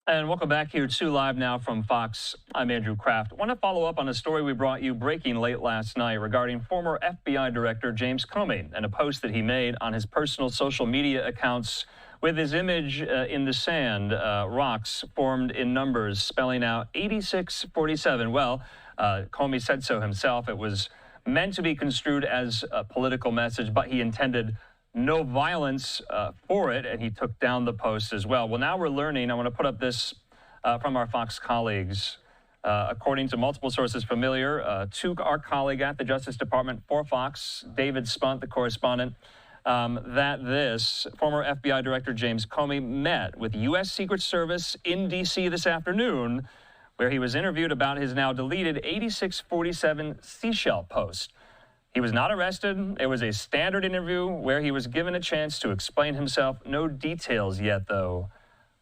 And welcome back here to Live Now from Fox. I'm Andrew Kraft. I want to follow up on a story we brought you breaking late last night regarding former FBI Director James Comey and a post that he made on his personal social media accounts with his image in the sand, rocks formed in numbers spelling out 8647. Well, Comey said so himself. It was meant to be construed as a political message, but he intended no violence for it, and he took down the post as well. Well, now we're learning. I want to put up this from our Fox colleagues. According to multiple sources familiar to our colleague at the Justice Department for Fox, David Spunt, the correspondent, that this former FBI Director James Comey met with U.S. Secret Service in D.C. this afternoon, where he was interviewed about his now deleted 8647 seashell post. He was not arrested. It was a standard interview where he was given a chance to explain himself. No details yet, though,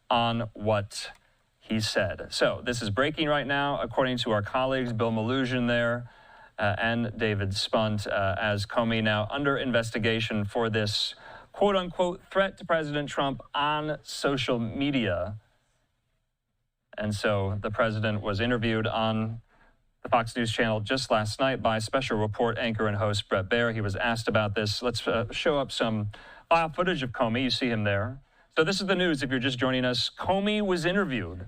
on what he said. So this is breaking right now, according to our colleagues, Bill Maluzhin there and David Spunt, as Comey now under investigation for this quote-unquote threat to President Trump on social media. And so the president was interviewed on the Fox News channel just last night by special report anchor and host Bret Baier. He was asked about this. Let's show up some file footage of Comey. You see him there. So this is the news if you're just joining us. Comey was interviewed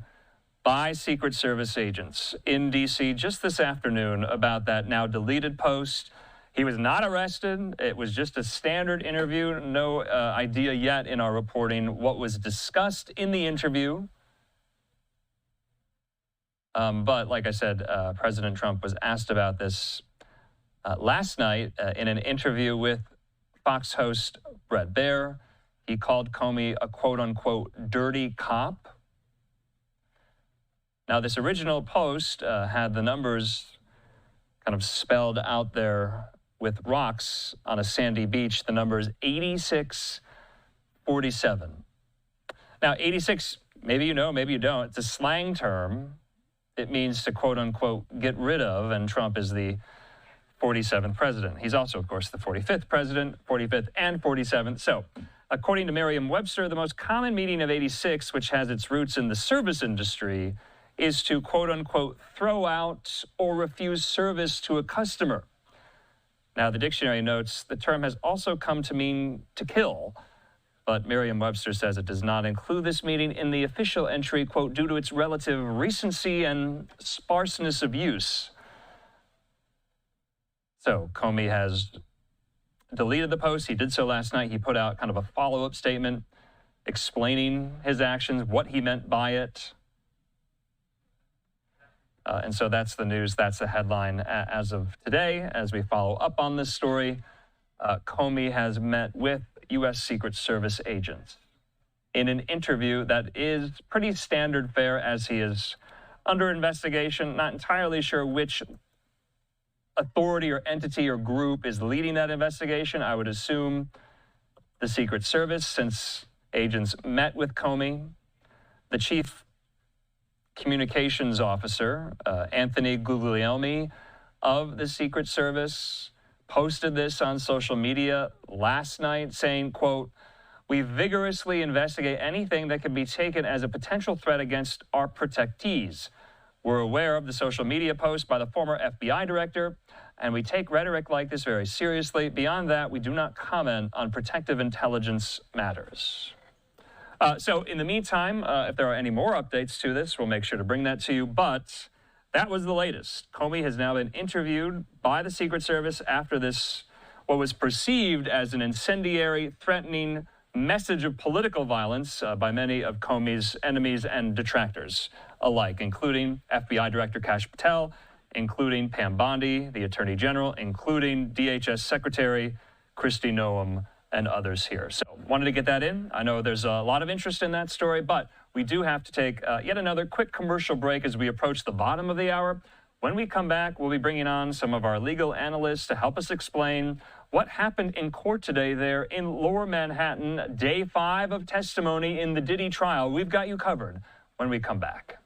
by Secret Service agents in D.C. just this afternoon about that now deleted post. He was not arrested. It was just a standard interview. No idea yet in our reporting what was discussed in the interview. But like I said, President Trump was asked about this last night in an interview with Fox host Bret Baier. He called Comey a quote-unquote dirty cop. Now, this original post had the numbers kind of spelled out there with rocks on a sandy beach. The number is 8647. Now, 86, maybe you know, maybe you don't. It's a slang term. It means to, quote-unquote, get rid of, and Trump is the 47th president. He's also, of course, the 45th president, 45th and 47th. So, according to Merriam-Webster, the most common meaning of 86, which has its roots in the service industry, is to, quote-unquote, throw out or refuse service to a customer. Now, the dictionary notes the term has also come to mean to kill, but Merriam-Webster says it does not include this meaning in the official entry, quote, due to its relative recency and sparseness of use. So Comey has deleted the post. He did so last night. He put out kind of a follow-up statement explaining his actions, what he meant by it. And so that's the news. That's the headline as of today. As we follow up on this story, Comey has met with U.S. Secret Service agents in an interview that is pretty standard fare as he is under investigation. Not entirely sure which authority or entity or group is leading that investigation. I would assume the Secret Service, since agents met with Comey. The chief communications officer, Anthony Guglielmi of the Secret Service, posted this on social media last night saying, quote, "We vigorously investigate anything that could be taken as a potential threat against our protectees. We're aware of the social media post by the former FBI director, and we take rhetoric like this very seriously. Beyond that, we do not comment on protective intelligence matters." So in the meantime, if there are any more updates to this, we'll make sure to bring that to you. But that was the latest. Comey has now been interviewed by the Secret Service after this, what was perceived as an incendiary, threatening message of political violence by many of Comey's enemies and detractors alike, including FBI Director Kash Patel, including Pam Bondi, the Attorney General, including DHS Secretary Kristi Noem, and others here. So wanted to get that in. I know there's a lot of interest in that story, but we do have to take yet another quick commercial break as we approach the bottom of the hour. When we come back, we'll be bringing on some of our legal analysts to help us explain what happened in court today there in Lower Manhattan, day 5 of testimony in the Diddy trial. We've got you covered when we come back.